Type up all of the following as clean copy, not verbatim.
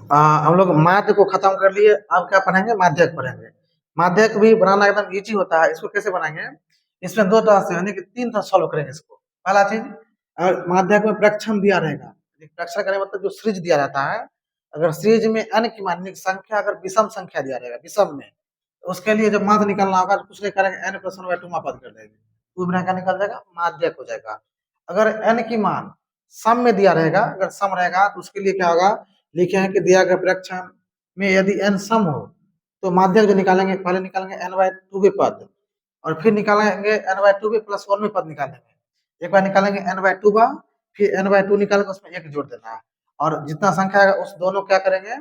हम लोग माध्य को खत्म कर लिए। अब क्या पढ़ेंगे? माध्यक पढ़ेंगे। माध्यक भी बनाना एकदम इजी होता है। इसको कैसे बनाएंगे? इसमें दो तरह से यानी कि तीन तरह सॉल्व करेंगे इसको। पहला चीज, अगर माध्यक में प्रक्षम दिया रहेगा, प्रक्षम करने मतलब जो सीरीज दिया रहता है, अगर सीरीज में n की मानने की संख्या अगर विषम संख्या दिया रहेगा, विषम में, तो उसके लिए जब माध्य निकालना होगा तो कुछ नहीं करेंगे, n plus one by two पद कर देंगे, टू बिना क्या निकल जाएगा? माध्यक हो जाएगा। अगर n की मान सम में दिया रहेगा, अगर सम रहेगा तो उसके लिए क्या होगा? लिखे हैं कि दिया गया प्रक्षम में यदि n सम हो तो माध्यक जो निकालेंगे, पहले निकालेंगे n बाय टू के पद, और फिर निकालेंगे n बाय टू के प्लस वन में पद निकालेंगे। एक बार निकालेंगे n बाय टू बार, फिर n बाय टू निकालेंगे, उसमें एक जोड़ देना है, और जितना संख्या है उस दोनों क्या करेंगे?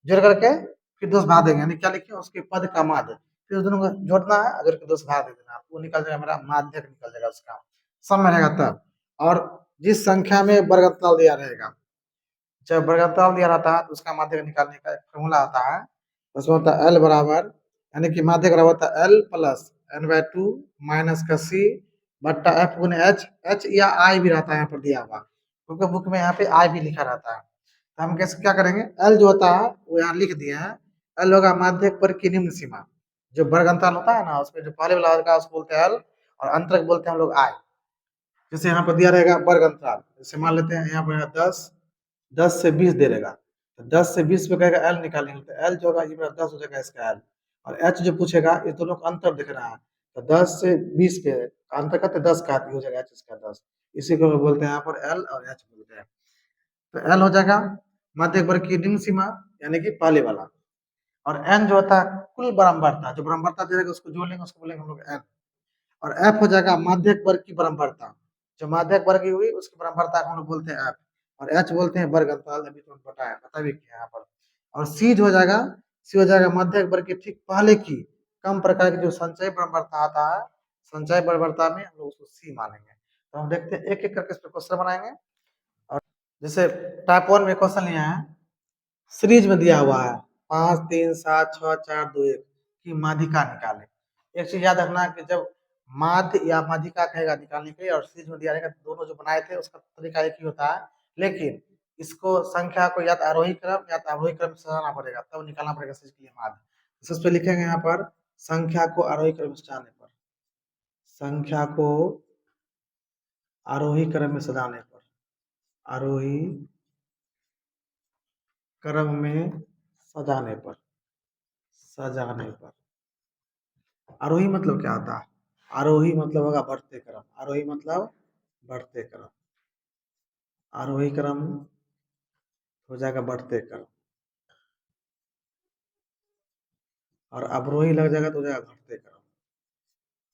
जोड़ करके फिर दोष भाग देंगे, यानी क्या लिखे? उसके पद का माध्य, फिर उस दोनों को जोड़ना है, जोड़ के दोष भाग दे देना, वो निकल जाएगा मेरा माध्यक निकल जाएगा उसका, सम में रहेगा तब। और जिस संख्या में वर्गतल दिया रहेगा, जब वर्गतल दिया रहता है तो उसका माध्यक निकालने का एक फॉर्मूला आता है, उसमें होता है L बराबर, यानी कि माध्यक बराबर होता है L plus n by two minus का C बट्टा F गुने H या I भी रहता है यहाँ पर दिया हुआ, क्योंकि बुक में यहाँ पे I भी लिखा रहता है। तो हम कैसे क्या करेंगे? L जो होता है वो यहाँ लिख दिए हैं, L होगा माध्यक पर की निम्न सीमा। जो वर्गतल होता है ना, उसमें जो पहले वाला होगा उसको बोलते हैं L, और अंतरक बोलते हैं हम लोग I। जैसे यहाँ पर दिया रहेगा वर्गतल, जैसे मान लेते हैं यहाँ पर 10 से 20 दे रहेगा, तो 10 से 20 पे कहेगा एल निकालेंगे, तो एल जो होगा ये मेरा 10 हो जाएगा इसका एल, और एच जो पूछेगा ये दोनों का अंतर दिख रहा है, तो 10 से 20 पे अंतर करते 10 का हो जाएगा एच इसका 10, इसी को बोलते हैं यहाँ पर एल और एच बोलते हैं। तो एल हो जाएगा मध्य वर्ग की निम्न सीमा, यानी कि पहले वाला, और एन जो होता है कुल बारंबारता, जो बारंबारता दे देगा उसको जोड़ लेंगे, उसको बोलेंगे हम लोग एन। और एफ हो जाएगा माध्यक वर्ग की बारंबारता, जो माध्यक वर्ग की हुई उसकी बारंबारता को हम लोग बोलते हैं एफ, और एच बोलते हैं वर्ग अंतराल, अभी तो बताया बता भी किया यहाँ पर। और सी जो हो जाएगा, सी हो जाएगा माध्यक वर्ग के ठीक पहले की कम प्रकार की जो संचय बारंबारता आता है, संचय बारंबारता में हम लोग उसको सी मानेंगे। तो हम देखते हैं एक एक करके इस पर क्वेश्चन बनाएंगे। और जैसे टाइप 1 में क्वेश्चन लिया है, सीरीज में दिया हुआ है 5 3 7 6 4 2 1 की माध्यिका निकाले। एक चीज याद रखना कि जब माध्य या माध्यिका कहेगा निकालने के लिए, और सीरीज में दिया रहेगा, दोनों जो बनाए थे उसका तरीका एक ही होता है, लेकिन इसको संख्या को या तो आरोही क्रम या तो अवरोही क्रम से सजाना पड़ेगा, तब निकालना पड़ेगा सीरीज के लिए माध्य। तो सबसे लिखेंगे यहाँ पर संख्या को आरोही क्रम से सजाने पर, संख्या को आरोही क्रम में सजाने पर, आरोही क्रम में सजाने पर, सजाने पर। आरोही मतलब क्या होता है? आरोही मतलब होगा बढ़ते क्रम, आरोही मतलब बढ़ते क्रम, आरोही क्रम हो जाएगा बढ़ते क्रम, और अवरोही लग जाएगा तो हो जाएगा घटते क्रम,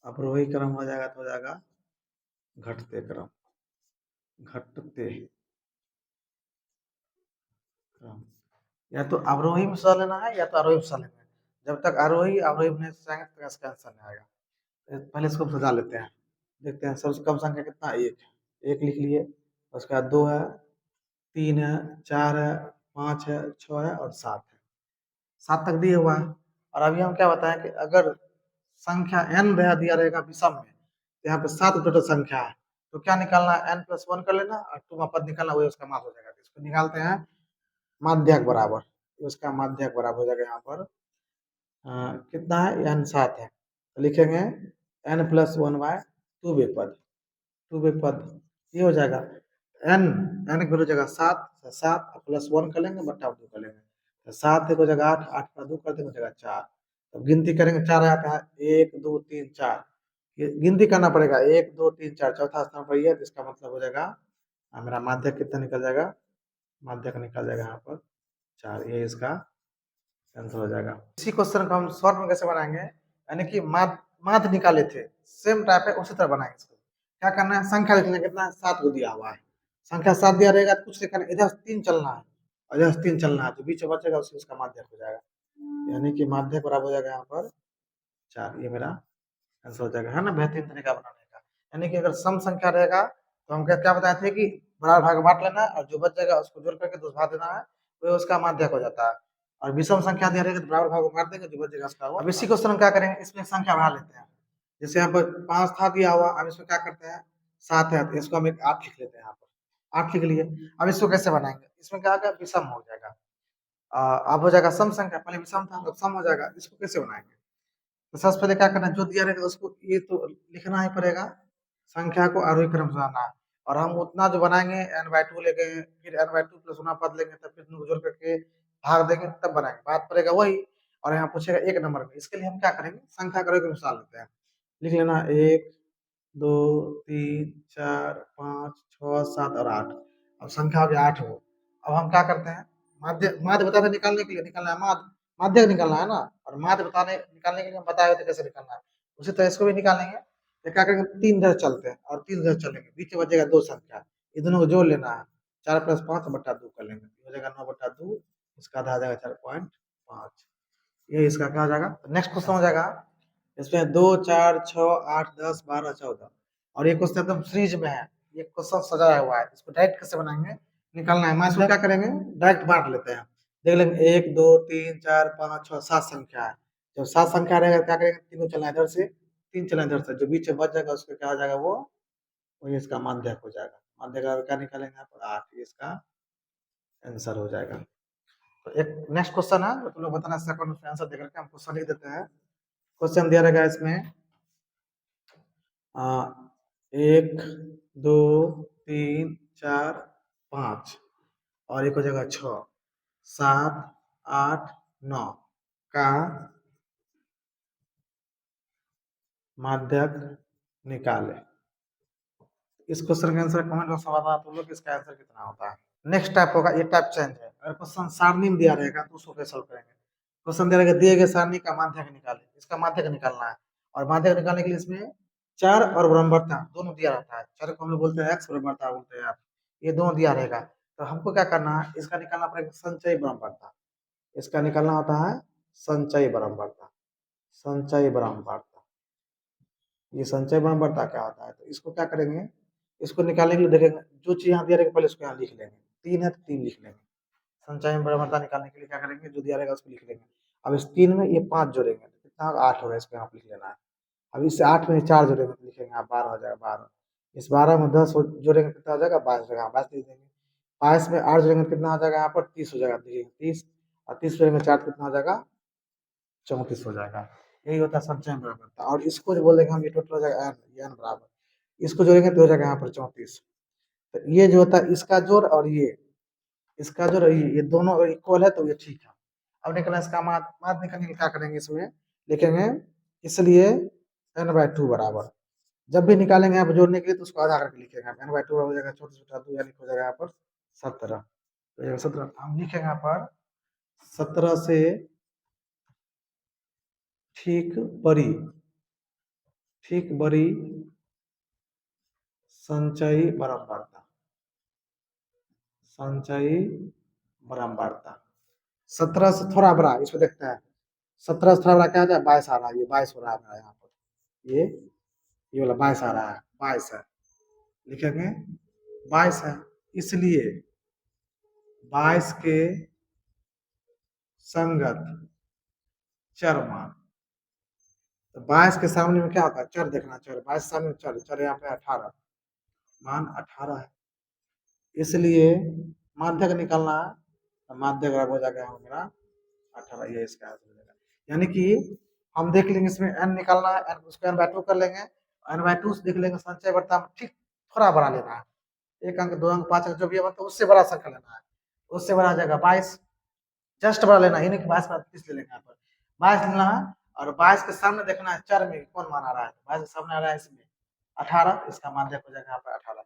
अवरोही क्रम हो जाएगा तो हो जाएगा घटते क्रम, घटते क्रम। या तो अवरोही में सजा लेना है या तो आरोही में सजा लेना है। जब तक आरोही अवरोही में सजाएंगे तब तक इसका आंसर नहीं आएगा। पहले इसको सजा लेते हैं, देखते हैं सबसे कम संख्या कितना है? एक है, एक लिख लिए, उसके बाद दो है, तीन है, चार है, पाँच है, छः है और सात है। सात तक दिए हुआ है। और अभी हम क्या बताएं कि अगर संख्या n दिया रहेगा विषम में, तो यहाँ पे सात टोटल संख्या है, तो क्या निकालना है? n प्लस वन कर लेना और टू पद निकालना, वही उसका मान हो जाएगा। तो इसको निकालते हैं माध्यक बराबर, उसका माध्यक बराबर हो जाएगा यहाँ पर कितना है? n सात है, तो लिखेंगे n plus one by two बे पद, टू बे पद ये हो जाएगा n, n की जगह सात, सात प्लस वन कर लेंगे बट्टा दो कर लेंगे, तो सात एक हो जाएगा आठ, आठ का दो कर देंगे हो जाएगा चार। तो गिनती करेंगे, चार आता है, एक दो तीन चार, ये गिनती करना पड़ेगा, एक दो तीन चार, चौथा स्थान पर ये है, जिसका मतलब हो जाएगा मेरा माध्यक कितना निकल जाएगा? माध्यक निकल जाएगा यहाँ पर चार, ये इसका आंसर हो जाएगा। इसी क्वेश्चन को हम शॉर्ट में कैसे बनाएंगे, यानी कि माध्य निकाले थे, सेम टाइप है उसी तरह बनाएंगे इसको। क्या करना है? संख्या लिखना, कितना? सात को दिया हुआ है, संख्या सात दिया रहेगा तो कुछ लिखना, इधर तीन चलना है और इधर तीन चलना है, तो बीच में बचेगा उसका माध्यक हो जाएगा, यानी कि माध्यक बराबर हो जाएगा यहाँ पर चार। ये मेरा आंसर हो जाएगा, है ना? बेहतरीन तरीका बनाने का। यानी कि अगर सम संख्या रहेगा तो हम क्या बताए थे कि बराबर भाग बांट लेना है, और जो बच जाएगा उसको जोड़ करके दो भाग देना है, वो उसका माध्यक हो जाता है। और विषम संख्या दिया रहेगा तो बराबर भाग मार देंगे, जो बच जाएगा उसका। अब इसी क्वेश्चन हम क्या करेंगे, इसमें संख्या बढ़ा लेते हैं। जैसे यहाँ पर पांच था दिया हुआ, अब इसमें क्या करते हैं? सात है, तो इसको हम एक आठ लिख लेते हैं, यहाँ पर आठ लिख लिए। अब इसको कैसे बनाएंगे? इसमें क्या होगा? विषम हो जाएगा, अब हो जाएगा सम संख्या, पहले विषम था अब सम हो जाएगा। इसको कैसे बनाएंगे? तो सबसे पहले क्या करना है, जो दिया रहेगा उसको ये तो लिखना ही पड़ेगा, संख्या को आरोही क्रम से लाना है। और हम उतना जो बनाएंगे n/2 लेंगे, फिर n/2 प्लस गुना पद लेंगे, तब फिर जोड़ करके भाग देंगे तब बनाएंगे, बात पड़ेगा वही। और यहाँ पूछेगा एक नंबर में, इसके लिए हम क्या करेंगे, संख्या का आरोही क्रम से लेते हैं। लिख लेना 1 2 3 4 5 6 7 और 8। अब संख्या हो गया 8 हो। अब हम क्या करते हैं, माध्य माध्य बताते निकालने के लिए, निकालना है माध्य, माध्य निकालना है ना। और माध्य बताने निकालने के लिए हम बताए थे कैसे निकालना है, उसी तरह इसको भी निकालेंगे। तो क्या करेंगे, 3 इधर चलते हैं और 3 इधर चलेंगे, बीच में बचेगा 2 संख्या, ये दोनों को जोड़ लेना है। 4 + 5 बटा 2 कर लेंगे, हो जाएगा 9/2, इसका आधा आ जाएगा 4.5। ये इसका क्या हो जाएगा। नेक्स्ट क्वेश्चन हो जाएगा, इसमें 2 4 6 8 10 12 14 और ये क्वेश्चन एकदम सीरीज में है, ये क्वेश्चन सजाया हुआ है। इसको डायरेक्ट कैसे बनाएंगे, निकालना है। इसको क्या करेंगे, डायरेक्ट बांट लेते हैं। देख लेंगे 1 2 3 4 5 6 7 संख्या है। जब 7 संख्या रहेगा क्या करेंगे, तीनों चलना इधर से, 3 चलना इधर से, जो बीच में बच जाएगा उसका क्या हो जाएगा, वो वही इसका माध्यक हो जाएगा। माध्यक का क्या निकालेंगे यहाँ पर 8, ये इसका आंसर हो जाएगा। तो एक नेक्स्ट क्वेश्चन है, तो तुम लोग बताना सेकंड आंसर देकर के हम क्वेश्चन लिख देते हैं। क्वेश्चन दिया रहेगा इसमें 1 2 3 4 5 और एक हो जाएगा 6 7 8 9 का माध्यक निकाले। इस क्वेश्चन का आंसर कमेंट बॉक्स में बताना तुम लोग, इसका आंसर कितना होता है। नेक्स्ट टाइप होगा, ये टाइप चेंज है। अगर क्वेश्चन सारणी में दिया रहेगा तो उसको कैसे सॉल्व करेंगे। क्वेश्चन दिया रहेगा, दिए गए सारणी का माध्यक निकाले, इसका माध्यक निकालना है। और माध्यक निकालने के लिए इसमें चर और बराबरता दोनों दिया रहता है। चर को हम लोग बोलते हैं एक्स, बराबरता बोलते हैं आप, ये दोनों दिया रहेगा। तो हमको क्या करना है, इसका निकालना पड़ेगा संचयी बराबरता। इसका निकालना होता है संचयी बराबरता, संचयी बराबरता। ये संचय बराबरता क्या होता है, तो इसको क्या करेंगे, इसको निकालने के लिए देखेंगे जो चीज यहाँ दिया रहेगा पहले उसको यहाँ लिख लेंगे। 3 है तो 3 लिख लेंगे। संचय में बराबरता निकालने के लिए क्या करेंगे, जो दिया रहेगा उसको लिख लेंगे। अब इस 3 में ये 5 जोड़ेंगे तो कितना होगा, 8 होगा, इसको यहाँ लिख लेना है। अब इससे 8 में 4 जोड़ेंगे तो लिखेंगे आप 12 हो जाएगा 12। इस 12 में 10 जोड़ेंगे कितना हो जाएगा, 22 हो जाएगा, 22 लिख देंगे। 22 में 8 जोड़ेंगे कितना हो जाएगा, यहाँ पर 30 हो जाएगा, देखिए 30 और 30 जोड़ेंगे 4 कितना हो जाएगा, 34 हो जाएगा। यही होता है संचय में बराबरता। और इसको जो बोलेंगे हम, ये टोटल हो जाएगा n बराबर, इसको जोड़ेंगे तो हो जाएगा यहाँ पर 34। तो ये जो होता है इसका जोड़ और ये इसका जोड़, ये दोनों इक्वल है तो ये ठीक है। अब निकलना इसका माध्य निकालने के लिए क्या करेंगे, इसमें लिखेंगे, इसलिए n/2 बराबर, जब भी निकालेंगे यहाँ पर जोड़ने के लिए तो उसको आधा करके लिखेंगे। n/2 हो जाएगा 34/2 यानी हो जाएगा यहाँ पर 17, तो 17 हम लिखेंगे यहाँ पर 17 से ठीक बड़ी संचयी बराबरता, संचयी बराबरता। 17 से थोड़ा बड़ा, इसको देखते हैं 17 से थोड़ा बड़ा क्या है, 22 आ रहा है, ये 22 हो रहा है मेरा यहाँ पर, ये वाला 22 आ रहा है, 22 है, लिखेंगे 22 है। इसलिए 22 के संगत चर मान, तो 22 के सामने में क्या होता है, चर देखना, चर 22 के सामने चर, चर यहाँ पे 18, मान 18 है। इसलिए माध्यक निकालना है, तो माध्यक बराबर हो जाएगा मेरा 18, ये इसका आंसर हो जाएगा। यानी कि हम देख लेंगे इसमें n निकालना है, n उसको n/2 कर लेंगे, n/2 से देख लेंगे संचय बराबरता में ठीक थोड़ा बड़ा लेना है, 1 अंक 2 अंक 5 अंक जो भी है, तो उससे बड़ा संख्या लेना है, उससे बड़ा आ जाएगा 22, जस्ट बड़ा लेना है, ये नहीं कि 22 में 30 ले लेंगे यहाँ पर, 22 लेना है। और 22 के सामने देखना है चर में कौन मान आ रहा है, 22 के सामने आ रहा है इसमें 18, इसका माध्यक हो जाएगा यहाँ पर 18।